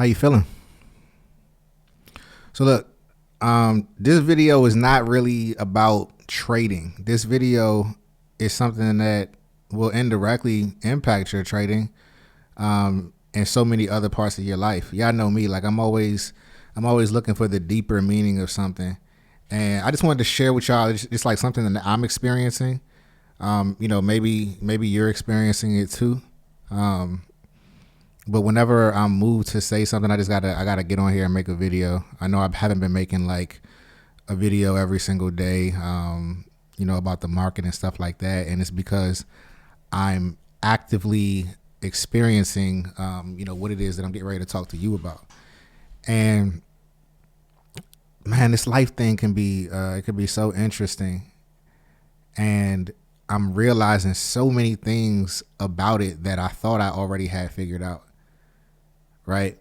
How you feeling? So look, this video is not really about trading. This video is something that will indirectly impact your trading, and so many other parts of your life. Y'all know me, like I'm always looking for the deeper meaning of something. And I just wanted to share with y'all just like something that I'm experiencing. Maybe you're experiencing it too. But whenever I'm moved to say something, I gotta get on here and make a video. I know I haven't been making like a video every single day, about the market and stuff like that. And it's because I'm actively experiencing, what it is that I'm getting ready to talk to you about. And man, this life thing can be, it can be so interesting. And I'm realizing so many things about it that I thought I already had figured out. Right?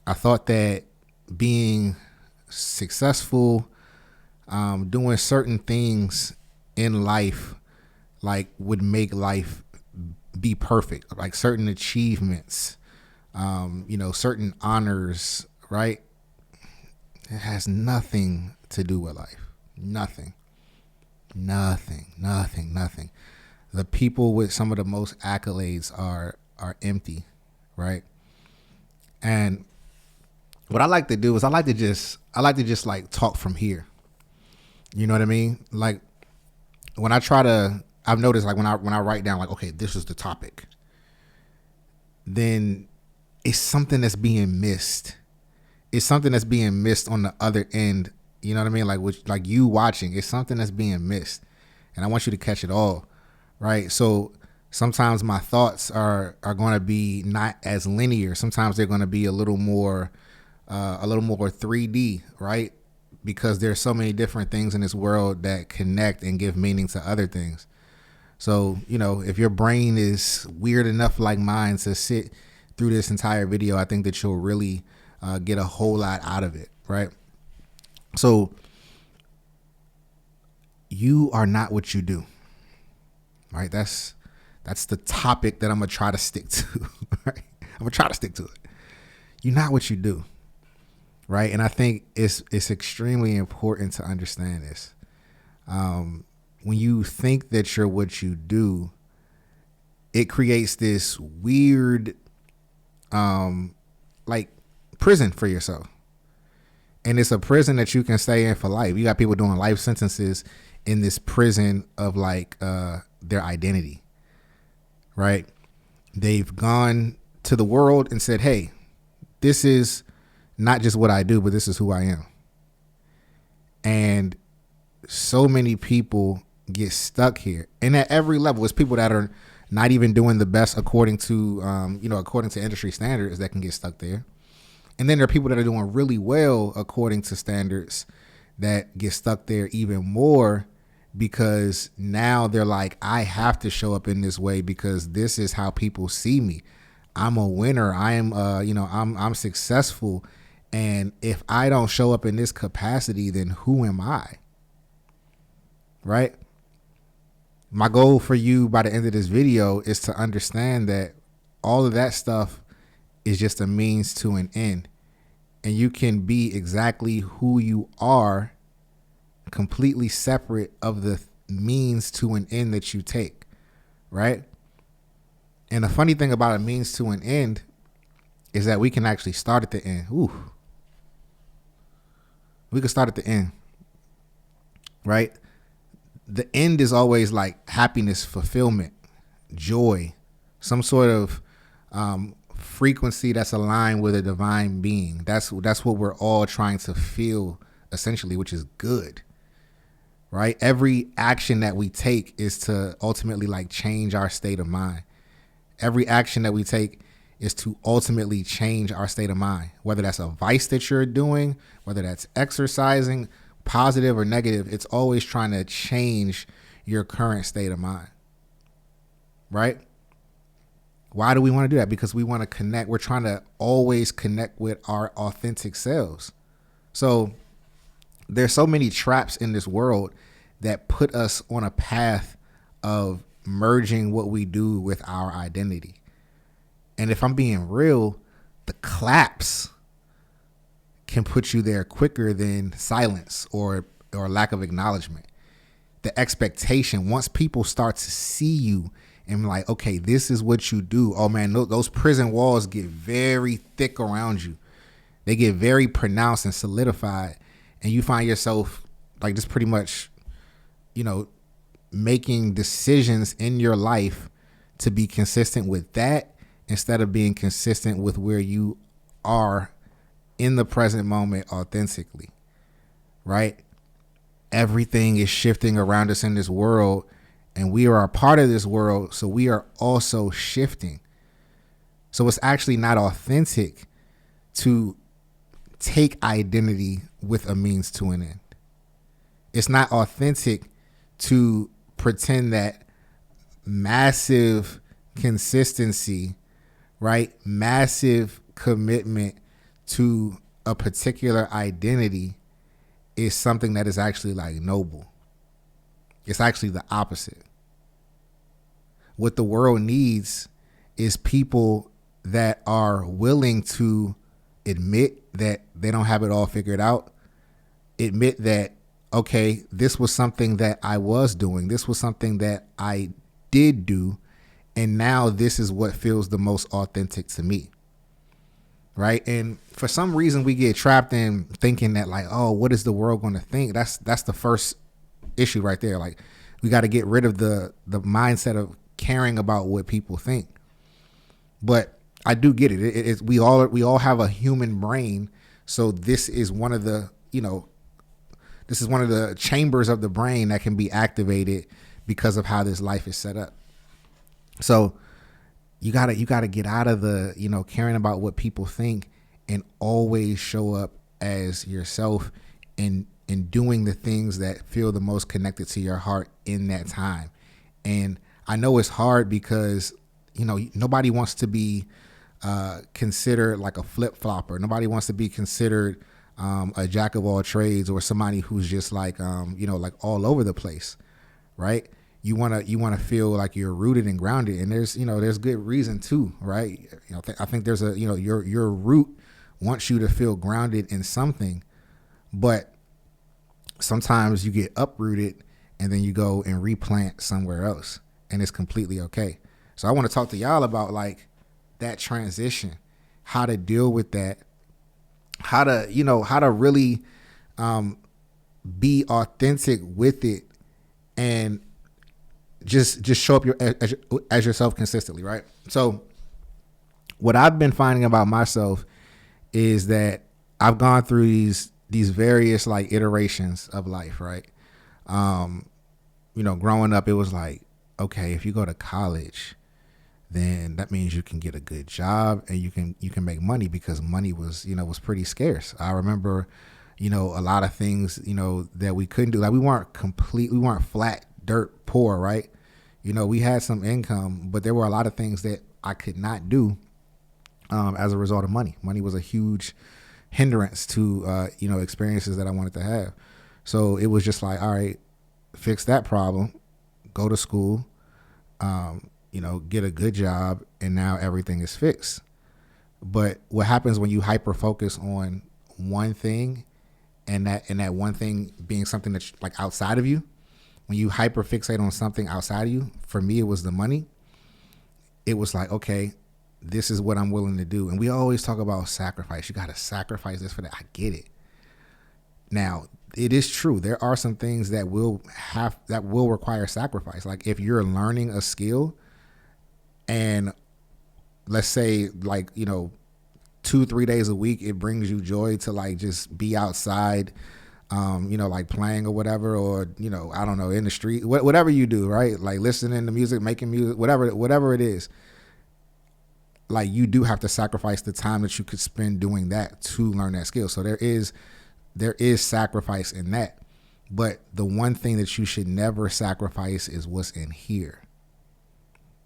I thought that being successful, doing certain things in life, like would make life be perfect, like certain achievements, certain honors, right? It has nothing to do with life. Nothing. The people with some of the most accolades are empty, right? And what I like to do is I like to just like talk from here. You know what I mean? Like I've noticed like when I write down like, okay, this is the topic, then it's something that's being missed. It's something that's being missed on the other end. You know what I mean? Like you watching, it's something that's being missed, and I want you to catch it all, right? So sometimes my thoughts are going to be not as linear. Sometimes they're going to be a little more 3D, right? Because there's so many different things in this world that connect and give meaning to other things. So, if your brain is weird enough like mine to sit through this entire video, I think that you'll really get a whole lot out of it, right? So you are not what you do, right? That's the topic that I'm going to try to stick to, right? I'm going to try to stick to it. You're not what you do, right? And I think it's extremely important to understand this. When you think that you're what you do, it creates this weird, like prison for yourself. And it's a prison that you can stay in for life. You got people doing life sentences in this prison of like their identity, right? They've gone to the world and said, hey, this is not just what I do, but this is who I am. And so many people get stuck here. And at every level, it's people that are not even doing the best according to industry standards that can get stuck there. And then there are people that are doing really well according to standards that get stuck there even more, because now they're like, I have to show up in this way because this is how people see me. I'm a winner. I am, I'm successful. And if I don't show up in this capacity, then who am I? Right? My goal for you by the end of this video is to understand that all of that stuff is just a means to an end. And you can be exactly who you are, completely separate of the means to an end that you take, right? And the funny thing about a means to an end is that we can actually start at the end. We can start at the end, right? The end is always like happiness, fulfillment, joy, some sort of frequency that's aligned with a divine being. That's what we're all trying to feel, essentially, which is good, right? Every action that we take is to ultimately like change our state of mind. Every action that we take is to ultimately change our state of mind, whether that's a vice that you're doing, whether that's exercising, positive or negative. It's always trying to change your current state of mind, right? Why do we want to do that? Because we want to connect. We're trying to always connect with our authentic selves. So there's so many traps in this world that put us on a path of merging what we do with our identity. And if I'm being real, the claps can put you there quicker than silence or lack of acknowledgement. The expectation, once people start to see you and like, okay, this is what you do. Oh man, those prison walls get very thick around you. They get very pronounced and solidified, and you find yourself like just pretty much, making decisions in your life to be consistent with that instead of being consistent with where you are in the present moment authentically, right? Everything is shifting around us in this world, and we are a part of this world, so we are also shifting. So it's actually not authentic to take identity with a means to an end. It's not authentic to pretend that massive consistency, right? Massive commitment to a particular identity is something that is actually like noble. It's actually the opposite. What the world needs is people that are willing to admit that they don't have it all figured out. Admit that, okay, this was something that I was doing. This was something that I did do. And now this is what feels the most authentic to me. Right. And for some reason we get trapped in thinking that like, oh, what is the world going to think? That's the first issue right there. Like, we got to get rid of the mindset of caring about what people think. But I do get it. We all have a human brain. So this is one of the, this is one of the chambers of the brain that can be activated because of how this life is set up. So you gotta get out of the, caring about what people think and always show up as yourself and doing the things that feel the most connected to your heart in that time. And I know it's hard because, nobody wants to be considered like a flip-flopper. Nobody wants to be considered a jack of all trades or somebody who's just like, like all over the place, right? You want to feel like you're rooted and grounded, and there's good reason too, right? I think there's your root wants you to feel grounded in something, but sometimes you get uprooted and then you go and replant somewhere else, and it's completely okay. So I want to talk to y'all about like that transition, how to deal with that, how to really be authentic with it, and just show up as yourself consistently, right? So what I've been finding about myself is that I've gone through these various like iterations of life, right? Growing up, it was like, okay, if you go to college, then that means you can get a good job and you can make money, because money was pretty scarce. I remember, a lot of things, that we couldn't do. Like we weren't flat dirt poor, right? We had some income, but there were a lot of things that I could not do as a result of money. Money was a huge hindrance to, experiences that I wanted to have. So it was just like, all right, fix that problem, go to school, get a good job, and now everything is fixed. But what happens when you hyper focus on one thing, and that one thing being something that's like outside of you, when you hyper fixate on something outside of you, for me, it was the money. It was like, okay, this is what I'm willing to do. And we always talk about sacrifice. You got to sacrifice this for that. I get it. Now, it is true. There are some things that will require sacrifice. Like if you're learning a skill, and let's say like, 2-3 days a week, it brings you joy to like just be outside, like playing or whatever, or, I don't know, in the street, whatever you do, right? Like listening to music, making music, whatever it is. Like you do have to sacrifice the time that you could spend doing that to learn that skill. So there is sacrifice in that. But the one thing that you should never sacrifice is what's in here,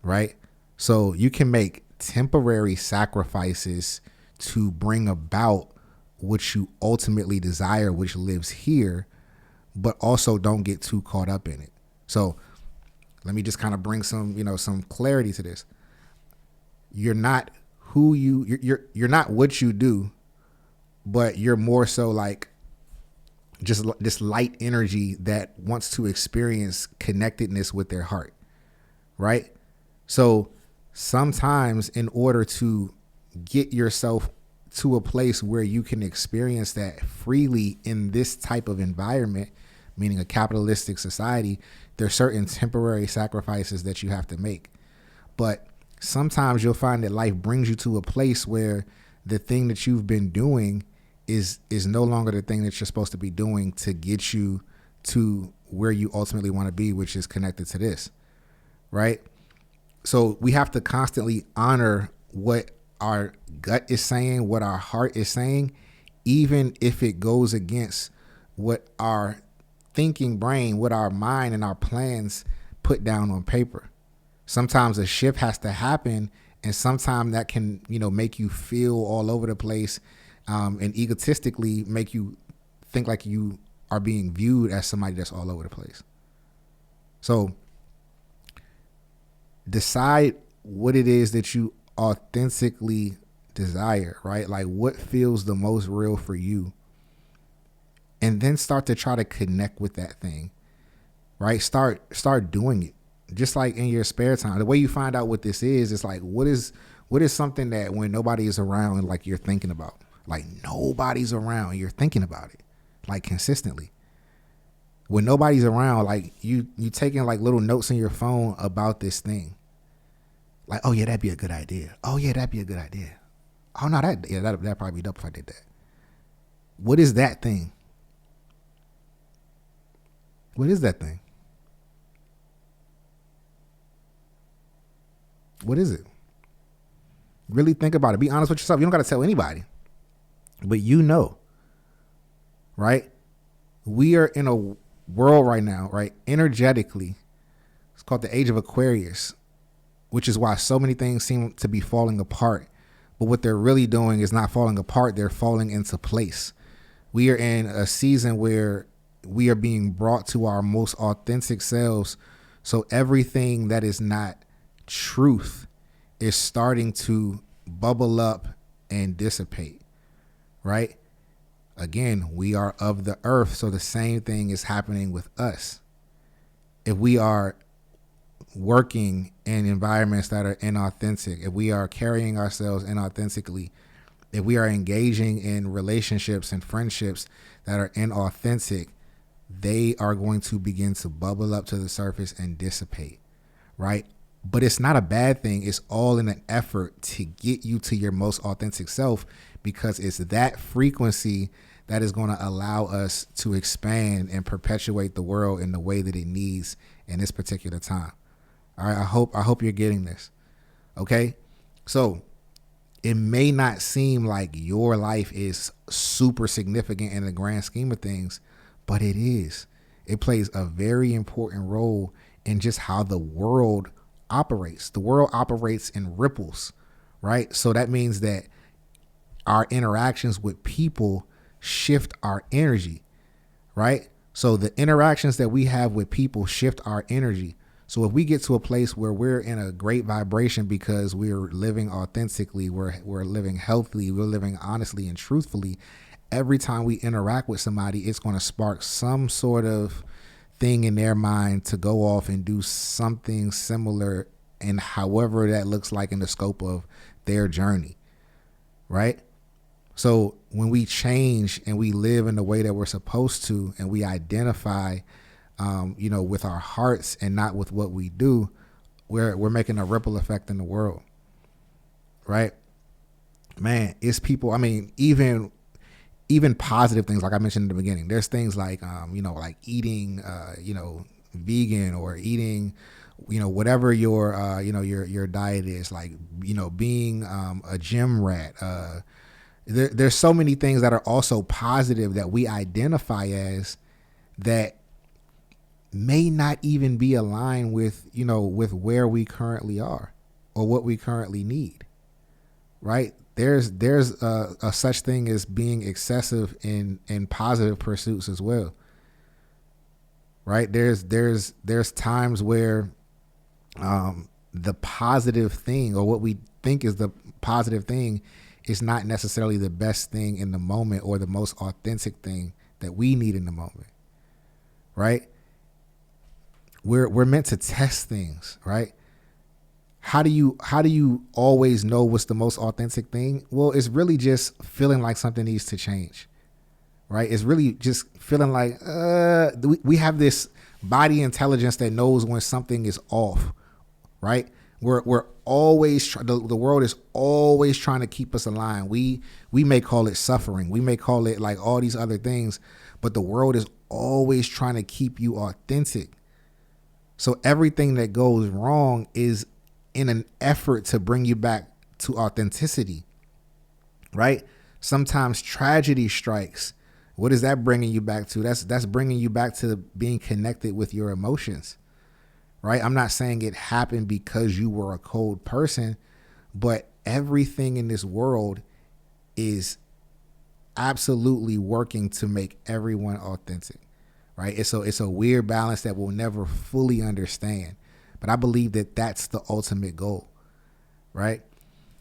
right? So you can make temporary sacrifices to bring about what you ultimately desire, which lives here, but also don't get too caught up in it. So let me just kind of bring some clarity to this. You're not who you're not what you do, but you're more so like just this light energy that wants to experience connectedness with their heart, right? So sometimes in order to get yourself to a place where you can experience that freely in this type of environment, meaning a capitalistic society, there's certain temporary sacrifices that you have to make. But sometimes you'll find that life brings you to a place where the thing that you've been doing is no longer the thing that you're supposed to be doing to get you to where you ultimately want to be, which is connected to this, right? So we have to constantly honor what our gut is saying, what our heart is saying, even if it goes against what our thinking brain, what our mind and our plans put down on paper. Sometimes a shift has to happen, and sometimes that can, make you feel all over the place, and egotistically make you think like you are being viewed as somebody that's all over the place. So decide what it is that you authentically desire, right? Like what feels the most real for you. And then start to try to connect with that thing, right? Start doing it. Just like in your spare time. The way you find out what this is like, what is something that when nobody is around, like you're thinking about? Like nobody's around, you're thinking about it, like consistently. When nobody's around, like you taking like little notes in your phone about this thing. Like, oh yeah, that'd be a good idea. Oh yeah, that'd be a good idea. Oh no, that'd probably be dope if I did that. What is that thing? What is that thing? What is it? Really think about it. Be honest with yourself. You don't got to tell anybody, but right? We are in a world right now, right? Energetically, it's called the age of Aquarius, which is why so many things seem to be falling apart. But what they're really doing is not falling apart. They're falling into place. We are in a season where we are being brought to our most authentic selves. So everything that is not truth is starting to bubble up and dissipate, right? Again, we are of the earth, so the same thing is happening with us. If we are working in environments that are inauthentic, if we are carrying ourselves inauthentically, if we are engaging in relationships and friendships that are inauthentic, they are going to begin to bubble up to the surface and dissipate, right? But it's not a bad thing. It's all in an effort to get you to your most authentic self, because it's that frequency that is going to allow us to expand and perpetuate the world in the way that it needs in this particular time. All right. I hope you're getting this. Okay. So it may not seem like your life is super significant in the grand scheme of things, but it is. It plays a very important role in just how the world operates. The world operates in ripples, right? So that means that our interactions with people shift our energy, right? So the interactions that we have with people shift our energy. So if we get to a place where we're in a great vibration because we're living authentically, we're living healthily, we're living honestly and truthfully, every time we interact with somebody, it's going to spark some sort of thing in their mind to go off and do something similar, and however that looks like in the scope of their journey, right? So when we change and we live in the way that we're supposed to, and we identify, with our hearts and not with what we do, we're making a ripple effect in the world, right? Man, it's people. I mean, even positive things, like I mentioned in the beginning. There's things like, like eating, vegan, or eating, whatever your diet is, like, being a gym rat. There's so many things that are also positive that we identify as that may not even be aligned with, with where we currently are or what we currently need, right? There's a such thing as being excessive in positive pursuits as well, right? There's times where the positive thing, or what we think is the positive thing is not necessarily the best thing in the moment or the most authentic thing that we need in the moment, right? We're meant to test things, right? How do you always know what's the most authentic thing? Well, it's really just feeling like something needs to change, right? It's really just feeling like we have this body intelligence that knows when something is off, right? We're always the world is always trying to keep us aligned. We may call it suffering, we may call it like all these other things, but the world is always trying to keep you authentic. So everything that goes wrong is in an effort to bring you back to authenticity, right? Sometimes tragedy strikes. What is that bringing you back to? That's bringing you back to being connected with your emotions, right? I'm not saying it happened because you were a cold person, but everything in this world is absolutely working to make everyone authentic, right? It's a weird balance that we'll never fully understand, but I believe that that's the ultimate goal, right?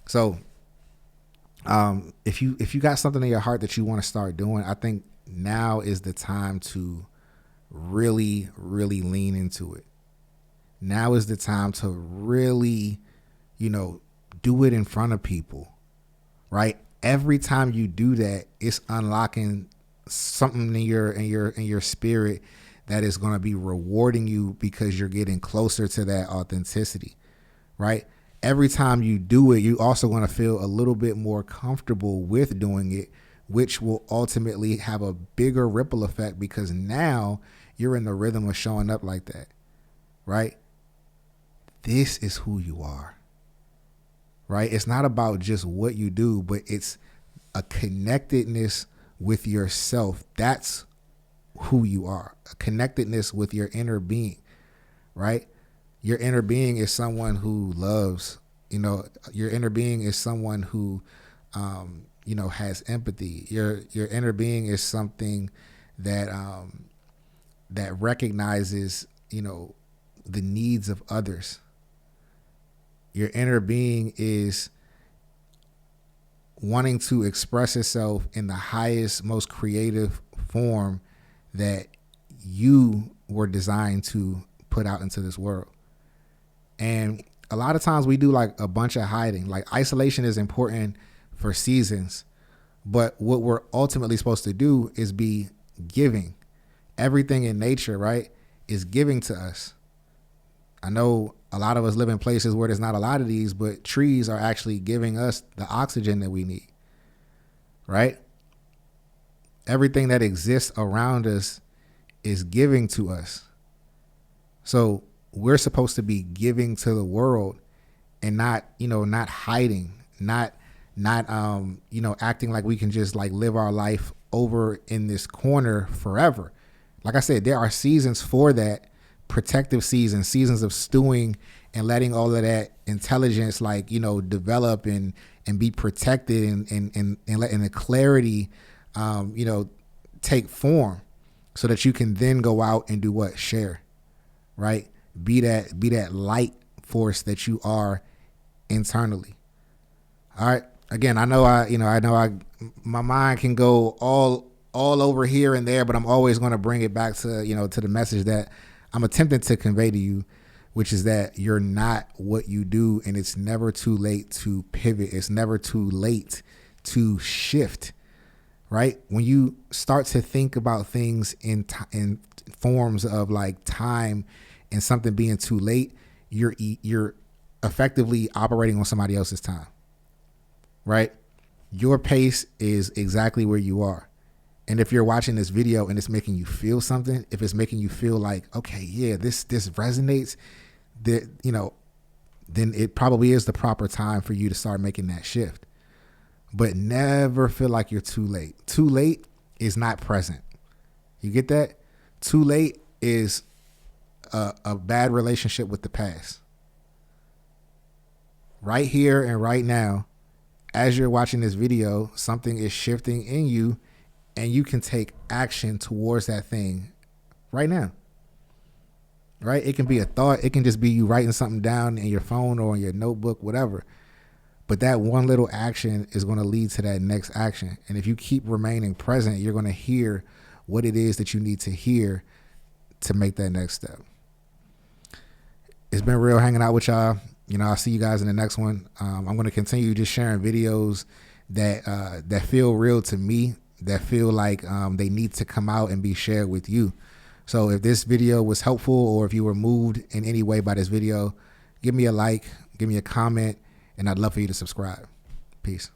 So if you got something in your heart that you want to start doing, I think now is the time to really, really lean into it. Now is the time to really, do it in front of people, right? Every time you do that, it's unlocking something in your spirit that is going to be rewarding you because you're getting closer to that authenticity, right? Every time you do it, you also going to feel a little bit more comfortable with doing it, which will ultimately have a bigger ripple effect because now you're in the rhythm of showing up like that, right? This is who you are, right? It's not about just what you do, but it's a connectedness with yourself. That's who you are, a connectedness with your inner being, right? Your inner being is someone who loves, your inner being is someone who, has empathy. Your inner being is something that, that recognizes, the needs of others. Your inner being is wanting to express itself in the highest, most creative form that you were designed to put out into this world. And a lot of times we do like a bunch of hiding. Like isolation is important for seasons, but what we're ultimately supposed to do is be giving. Everything in nature, right, is giving to us. I know a lot of us live in places where there's not a lot of these, but trees are actually giving us the oxygen that we need, right? Everything that exists around us is giving to us. So we're supposed to be giving to the world and not hiding, not acting like we can just like live our life over in this corner forever. Like I said, there are seasons for that, protective seasons of stewing and letting all of that intelligence develop and be protected and letting the clarity take form so that you can then go out and do what? Share, right? Be that light force that you are internally. All right. Again, I know my mind can go all over here and there, but I'm always going to bring it back to, to the message that I'm attempting to convey to you, which is that you're not what you do, and it's never too late to pivot. It's never too late to shift, right? When you start to think about things in forms of like time and something being too late, you're effectively operating on somebody else's time, right? Your pace is exactly where you are. And if you're watching this video and it's making you feel something, if it's making you feel like, okay, yeah, this resonates, that, then it probably is the proper time for you to start making that shift. But never feel like you're too late. Too late is not present. You get that? Too late is a bad relationship with the past. Right here and right now, as you're watching this video, something is shifting in you, and you can take action towards that thing right now, right? It can be a thought. It can just be you writing something down in your phone or in your notebook, whatever. But that one little action is going to lead to that next action. And if you keep remaining present, you're going to hear what it is that you need to hear to make that next step. It's been real hanging out with y'all. I'll see you guys in the next one. I'm going to continue just sharing videos that feel real to me, that feel like they need to come out and be shared with you. So if this video was helpful, or if you were moved in any way by this video, give me a like, give me a comment, and I'd love for you to subscribe. Peace.